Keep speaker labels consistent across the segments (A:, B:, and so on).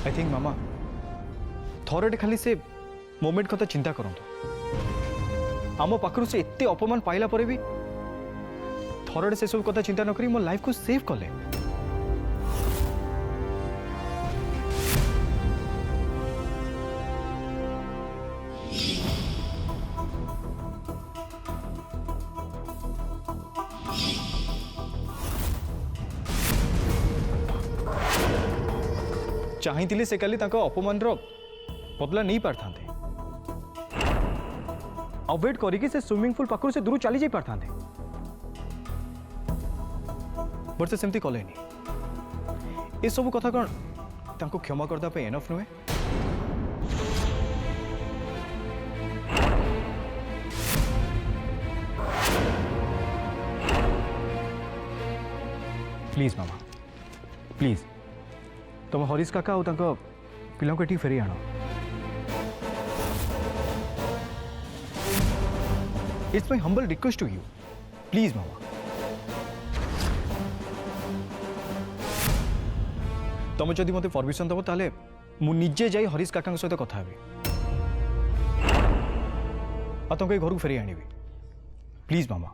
A: I think मामा थरटे खाली से moment कथा चिंता करूँ आम पाखु से एत अपमान पाइला पर भी थरटे से सब कथा चिंता न करी मो लाइफ को सेव कले। चाहिए से काली अपमान बदला नहीं पार था अवॉइड करके से स्विमिंग पूल पाखु से दूर चली जाई पार था बट से सेमती कले ये सब कथा कौन क्षमा करदा एनफ नुहे। प्लीज मामा प्लीज तुम हरीश काका और पिला को फेरी आण। It's my humble request to you please मामा। तुम जदि मते परमिशन दबो ताले मु निजे जाई हरीश काका सहित कथा हेबी आ तुमको घर को फेरी आनी प्लीज मामा।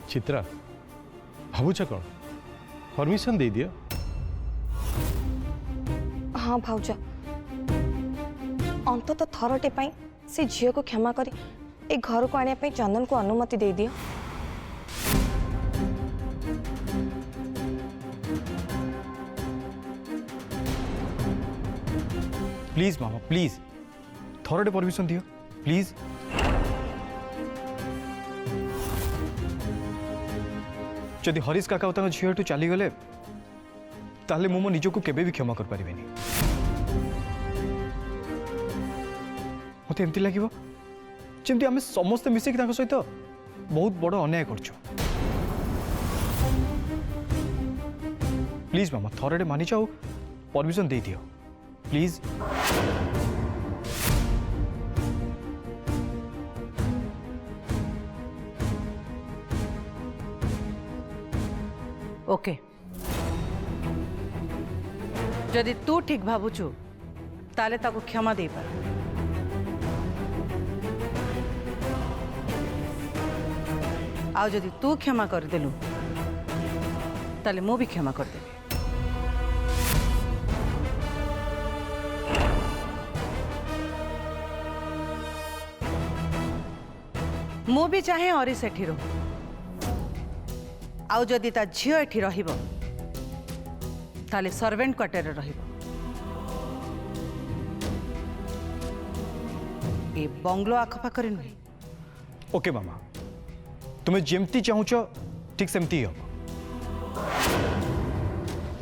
B: चित्रा भावुच कौन परमिशन दे दिया।
C: हाँ भाउज अंतत थरटे पाई से झील को क्षमा करी ए घर को आने चंदन को अनुमति दे दियो।
A: प्लीज मामा प्लीज थरटे परमिशन दियो प्लीज। जदि हरीश काका और झील चली गले ताले मो निज को केबे भी क्षमा कर पारिबेनी। मते एमती लागिवो जेमती आमे समस्त मिसिक ताको सहित बहुत बड़ अन्याय करछु। प्लीज मामा थरटे मानि जाओ परमिशन दे दियो प्लीज।
D: ओके जदि तू ठीक भावुचु ताले ताको क्षमा दे पार। आउ जदि तू क्षमा कर देलु ताले मु भी क्षमा कर देबी। मु भी चाहे हरीश एठी रहो आउ जदि ता झियो एठी रहिबो ताले सर्वेंट क्वार्टर रहिबो। ए बंगलो आखपाखरे नुहे।
A: ओके मामा तुम्हें जेमती चाहूच ठीक सेमती हम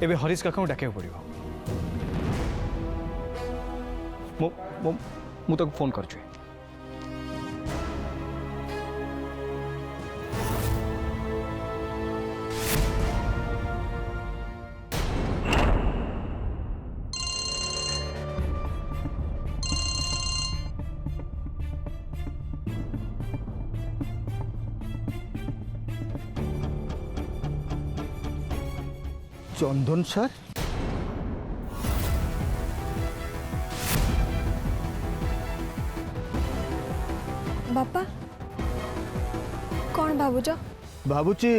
A: एबे हरीश काका डाक पड़ो। मु तक फोन कर
E: चंदन सर
C: बापा कौन भावुच
E: भावुची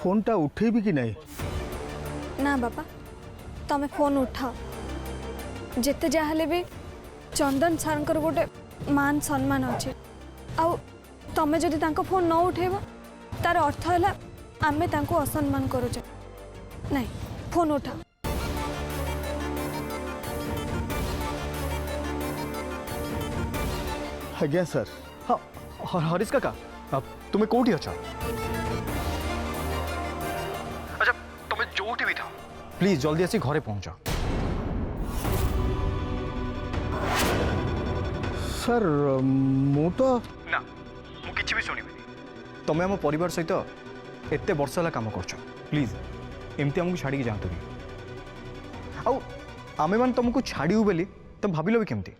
E: फोन टा उठेबी कि नहीं।
C: ना बापा तमें फोन उठाओ जिते जहाँ भी चंदन सार गोटे मान सम्मान अच्छे आउ तमें जदि तांको फोन न उठेब तार अर्थ है आमे तांको असम्मान करुचे। नहीं फोन उठाओ।
E: आज्ञा सर।
A: हाँ हरीश काका तुम्हें कौटी अच्छा अच्छा तुम्हें जो भी था प्लीज जल्दी आसी घरे पहुंचा।
E: सर मु तो
A: ना मु किछि भी सुनिबेनी तमें आम परिवार सहित एते वर्ष है काम कर प्लीज एमती आमको छाड़ी जातु आमे मान तुमको छाड़ू बोली तुम भाविल भी केमती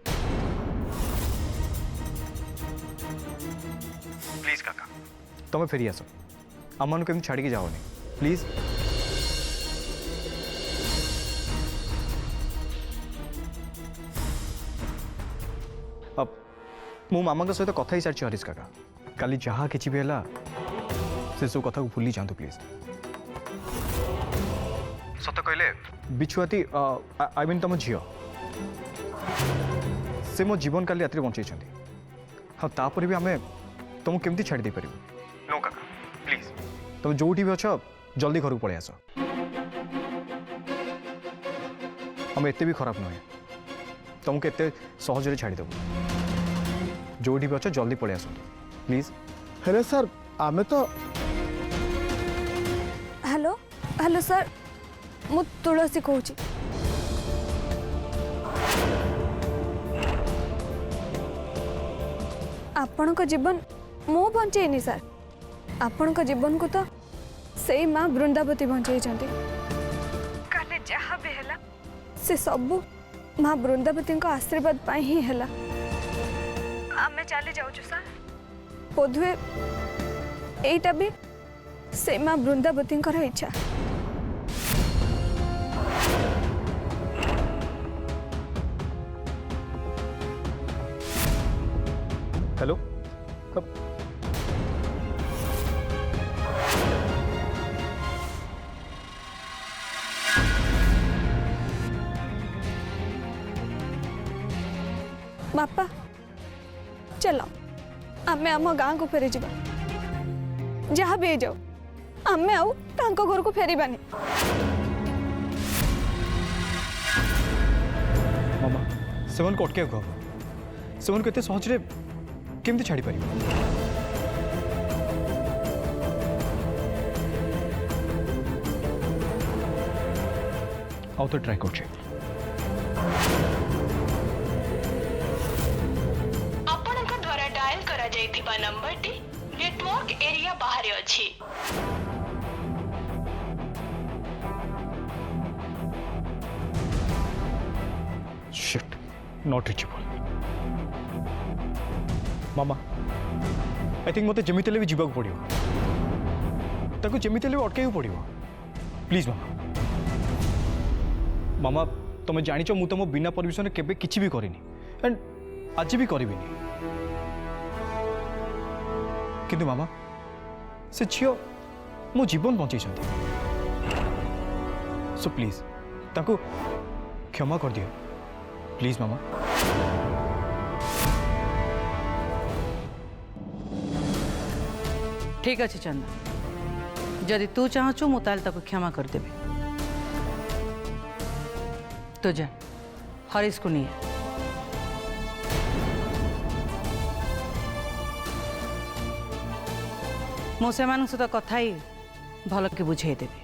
A: प्लीज काका तुम फेरी आस आम मान केमी छाड़ी जाओनी प्लीज। अब मो मामा सहित कथा ही सारी हरीश काका काली जहाँ किसी भी है से सब कथा को भूली जातु प्लीज। सत कहले बिछुआती आई मीन तुम झील से मो जीवन काली राति बंचाई हाँ तापर भी आम तुमको केमती छाड़ी दे पार नो काका प्लीज तुम जो भी अच्छ जल्दी घर को पलि आस आम एत भी खराब नुहे तुमको एत सहजरे छाड़देबू जो भी अच्छ जल्दी पलि आस प्लीज।
E: हेले सर आमे तो
C: हेलो हेलो सर मु तुलसी कहूँ आपण को जीवन मु बंचेनी सर आपण को जीवन को तो से माँ वृंदावती बंचाई काले जहाँ भी है से सब माँ वृंदावती आशीर्वाद पाई ही है आमे चली जाऊँ सर बोधुए एटा भी से माँ वृंदावती इच्छा।
A: हेलो
C: बापा चलो आमे आम गाँ को फेरी जावा जहाँ भी जाओ आमे आउ तांको घर को फेरिबानी।
A: मामा सेवन को अटके कह सेवन को एत सहजरे केमती छाड़ी पार आउ तो ट्राई कर
F: द्वारा डायल करा जाइथिबा नंबर टी नेटवर्क एरिया बाहर अछि।
A: Shit not reachable mama I think मत जमी भी जीवा पड़ो ताको जमी भी अटकू पड़ो प्लीज मामा। मामा तुम जाच मु तुम बिना परमिशन केबे किछि भी करिनी एंड आज भी करी किंतु मामा से झील मो जीवन बंचाई सो प्लीज ताको क्षमा कर दियो प्लीज मामा।
D: ठीक अच्छे चंदन जदि तू चाहचु मु ताल ताको क्षमा कर देबे तो जा हरीश को नहीं मो से सहित कथा ही भल के बुझे देबे।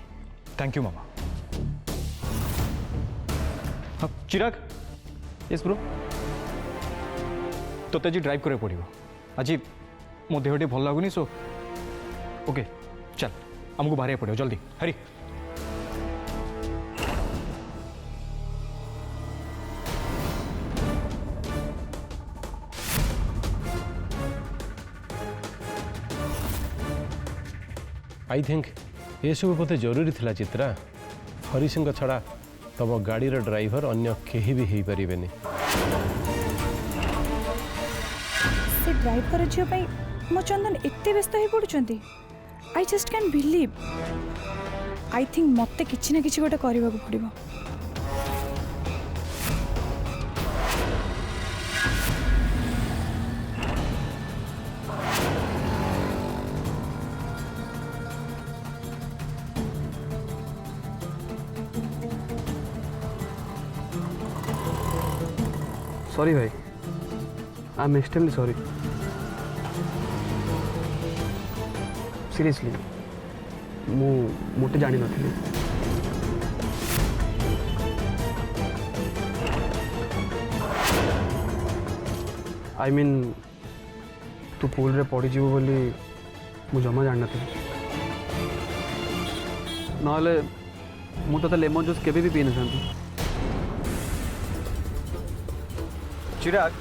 A: थैंक यू मामा। हाँ चिराग यस ब्रो तो आज ड्राइव करे पड़ो आज मो देह भल लगुनि सो ओके चल आमको बाहर पड़ो जल्दी हरी।
B: आई थिंक ये सब बोधे जरूरी थिला चित्रा हरीश छड़ा तम गाड़ी ड्राइवर अन्य केही भी हो पारे
G: से ड्राइवर झील मो चंदन एते व्यस्त हो पड़ुंट I just can believe I think मत किसी ना किसी गोटे करने को पड़ो।
H: सॉरी भाई I am extremely sorry seriously मु मोटे जानी नथली आई मीन तू पूल रे पड़ी जीव बोली मु जमा जान नथली नहले मु तो लेमन जूस केबे भी पी न थांती।
A: चिराग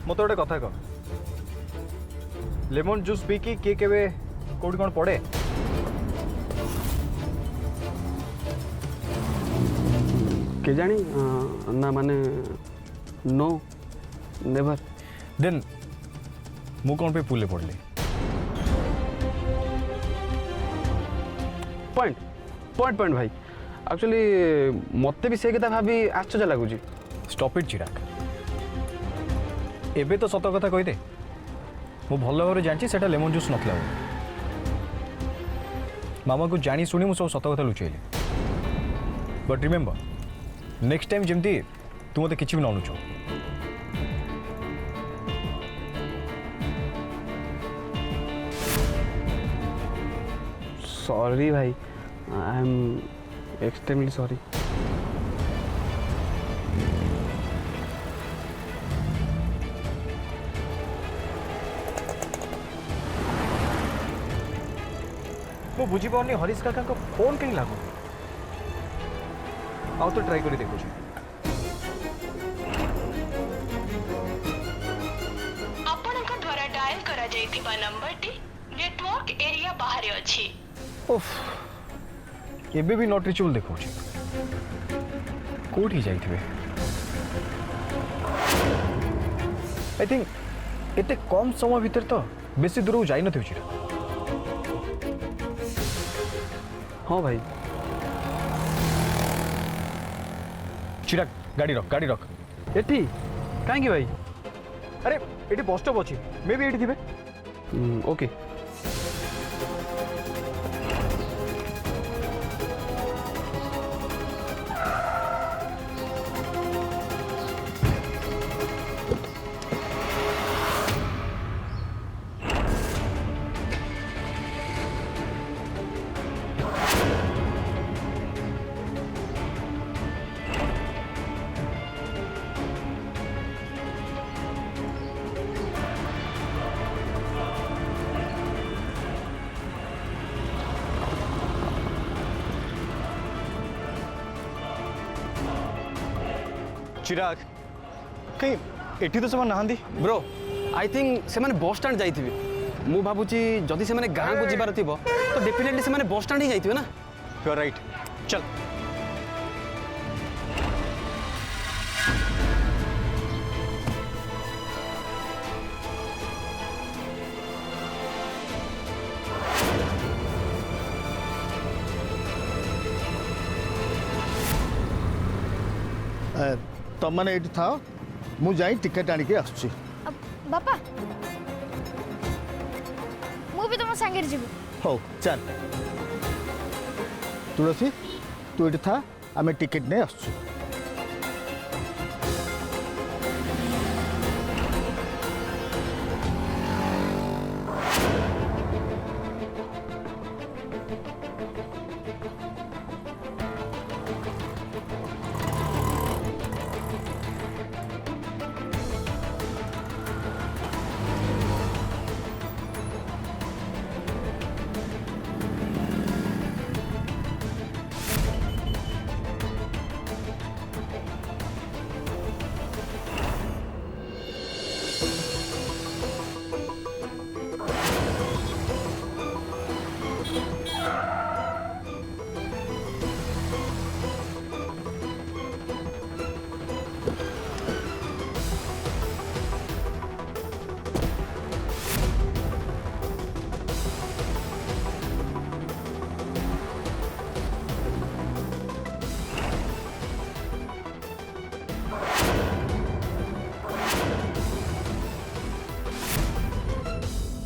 A: मत गोटे कथा कह लेमन जूस पी कि किए केबे कोड कोन पड़े
H: के जानी ना माने नो नेवर
A: देन मु कोन पे पुले पड़ले
H: पॉइंट पॉइंट पॉइंट भाई एक्चुअली मते भी से कथा भाभी आश्चर्य लगुची
A: स्टॉप इट चिराग एबे तो सत कथा कहि दे मु भल भाव जानची सेटा लेमन जूस नथला मामा को जानी सुनी मु सब सत कथा लुचेली बट रिमेंबर नेक्स्ट टाइम जेमती तू मते किछि भी न लुचो
H: सॉरी भाई आई एम एक्सट्रीमली सॉरी
A: मु बुझी पाउनी हरीश काका को फोन कहीं लागू आउ तो ट्राई करी देखो
F: ଆପଣଙ୍କ ଦ୍ୱାରା ଡାଏଲ କରାଯାଇଥିବା ନମ୍ବରଟି ନେଟୱାର୍କ ଏରିଆ ବାହାରେ ଅଛି।
A: ओफ एबे भी नॉट रिचेबल देखो कोठी जाइथिबे आई थिंक एते कम समय भीतर तो बेसी दूर जाई न थिउ चिरा
H: हाँ भाई
A: चिराग गाड़ी रख
H: एटी कहीं भाई
A: अरे एटी बस स्टॉप अछि मे भी एटी थिबे
H: ओके
A: चिराग कहीं एटी तो समान नहांदी
H: ब्रो आई थिंक से माने बस स्टैंड जाइथिबे मु भाबुची जदि से माने गाँ को जिबार थिबो तो डेफिनेटली से माने बस स्टैंड ही जाइथिबे ना
A: यू आर राइट चल
E: तुम मैंने ये था मु जाई टिकेट आनिके आसुची
C: बापा मु भी तुम संगे जीव
E: हो चल तुलसी तू ये था आम टिकेट नहीं आसुची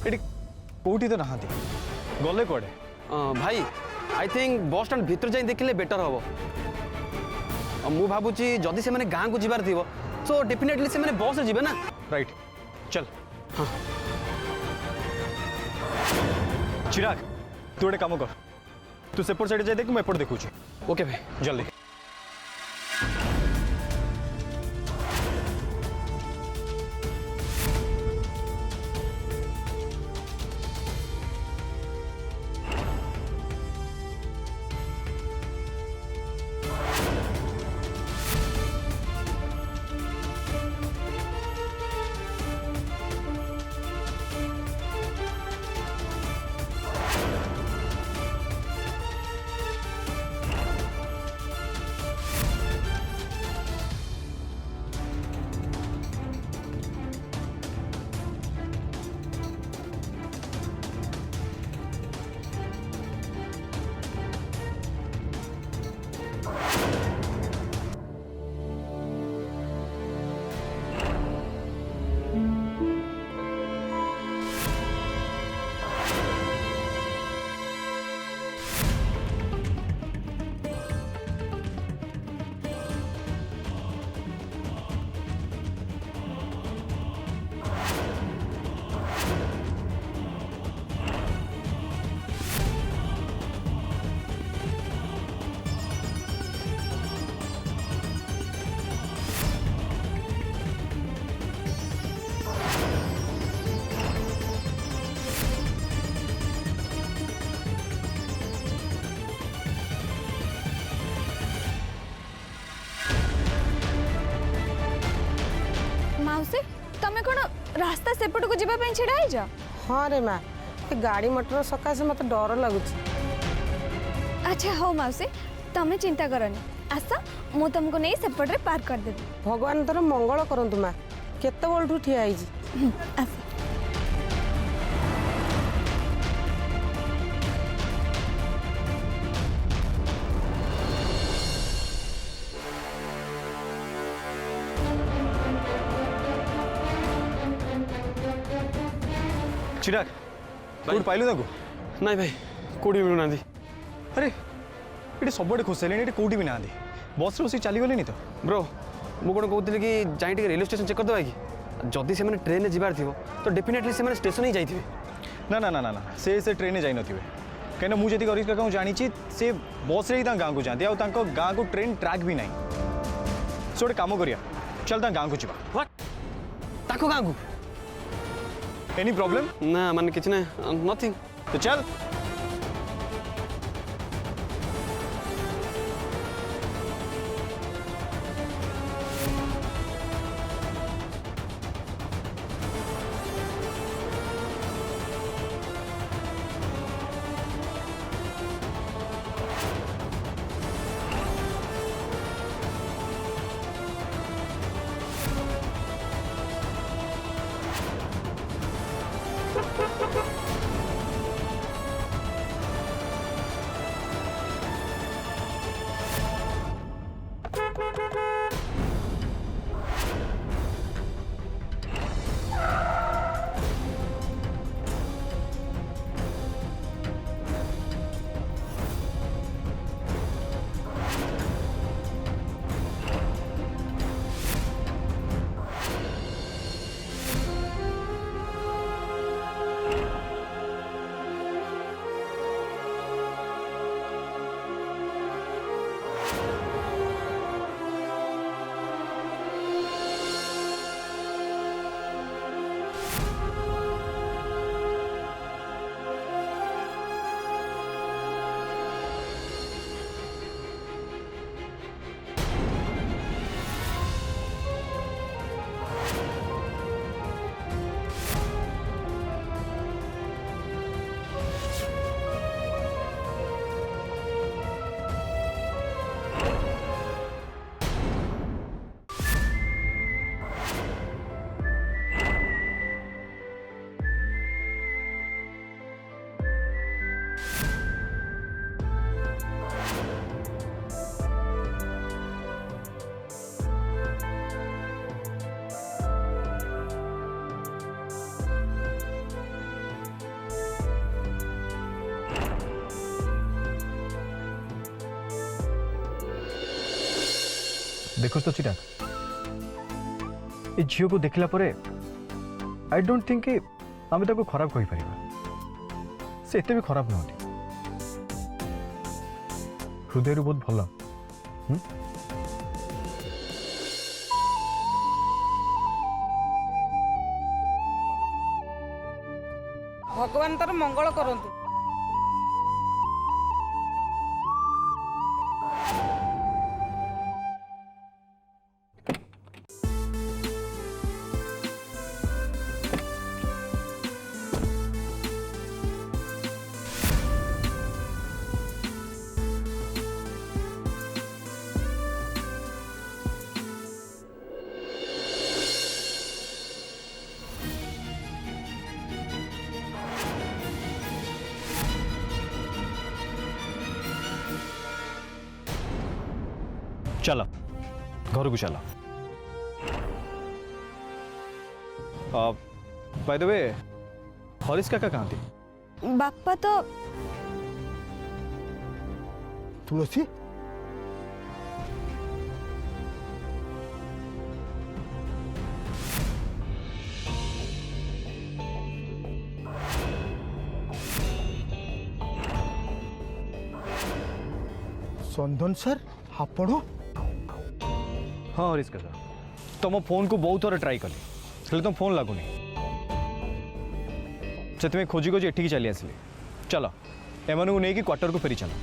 A: एटी कोठी तो नहांदी गले कोडे
H: भाई आई थिंक बस स्टैंड भीतर जाई देखले बेटर हबो मु भाबुची जदि से माने गाँ को जिबार थिबो सो डेफिनेटली से माने बस रे जिबे ना
A: राइट चल
H: हाँ
A: चिराग तू गोटे काम कर तू सेपट साइड जाए देख मैं एपट देखुची
H: ओके भाई
A: जल्दी
C: सेपट को जीवा ପାଇଁ छिड़ा आइज
I: हाँ रे माँ गाड़ी मटर सकाशे मत डर लगुच।
C: अच्छा हो मौसी तमे चिंता करनी आस मु तुमको नहीं सेपट रे पार कर देबी।
I: भगवान तोर मंगल करंतु माँ केते बलठू ठिया आइजी।
C: आस
A: चिराग कौन पाइलु ताको
H: ନାଇଁ ଭାଇ କୋଉଠି ମିଳୁନାହାନ୍ତି।
A: अरे ये सबुआडे खोसारे ये कौटी भी ना बस बस चलीगले तो
H: ବ୍ରୋ ମୁଁ କ'ଣ କହୁଥିଲି କି ଯାଇ ଟିକେ ରେଲୱେ ଷ୍ଟେସନ ଚେକ୍ କରିଦେବା କି ଯଦି ସେମାନେ ଟ୍ରେନରେ ଯିବାର ଥିବ ତ ଡେଫିନେଟଲି ସେମାନେ ଷ୍ଟେସନ ହିଁ ଯାଇଥିବେ।
A: ना ना ना ना ना से ट्रेन जाई नथिबे कहीं मु जदी हरीश काका जानी से बस रे ही गाँव को जाती गाँ को ट्रेन ट्रैक भी नहीं सो गोटे कम करिया चल गाँ को जीवा।
H: ହ୍ୱାଟ୍ ତାଙ୍କ ଗାଁକୁ?
A: एनी प्रॉब्लम
H: ନା ମାନେ କିଛି ନାହିଁ ନଥିଙ୍ଗ।
A: तो चल। देखो तो चिराग ये झील को देखला परे आई डोंट थिंक कि आम ताको खराब कहि परिबा से एते भी खराब नहति हृदय बहुत भल।
I: भगवान तोर मंगल करंतु।
A: चलो घर को चलो। बाय द वे हरीश काका कहाँ थी?
C: बापा तो
E: तुलसी चंदन सर आपण
A: हाँ हरीश काका तुम फोन को बहुत थोड़ा ट्राई कली हेल्ले तुम फोन लगुनि से खोजी खोजी एठिकी चली आसिले। चलो एमन को नहीं क्वार्टर को फेरी चलो।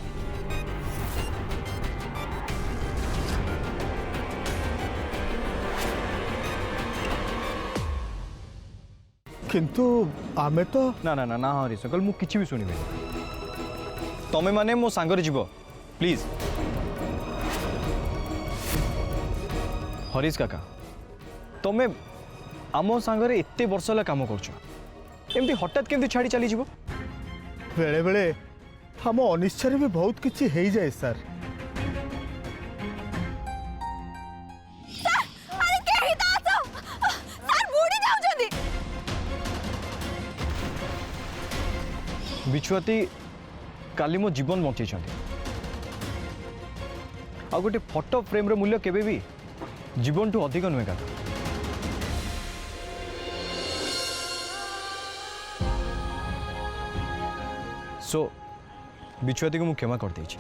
E: किंतु आमे तो
A: ना ना ना ना हरीश अंकल मुझे किसी भी शुणवे तमें मैंने मो सांगरे जीव प्लीज हरीश काका तमें आम सांगरे एते वर्ष है कम करमती हठात केमती छाड़ी चली जीव
E: बेले बेले हम अनिच्छा भी बहुत किसी हो जाए सर
A: बिछुआती काली मो जीवन बंचे आ गोटे फोटो फ्रेम रो मूल्य केबे भी जीवन टू अधिक नुहे का सो बिछुआती को मु क्षमा कर देछि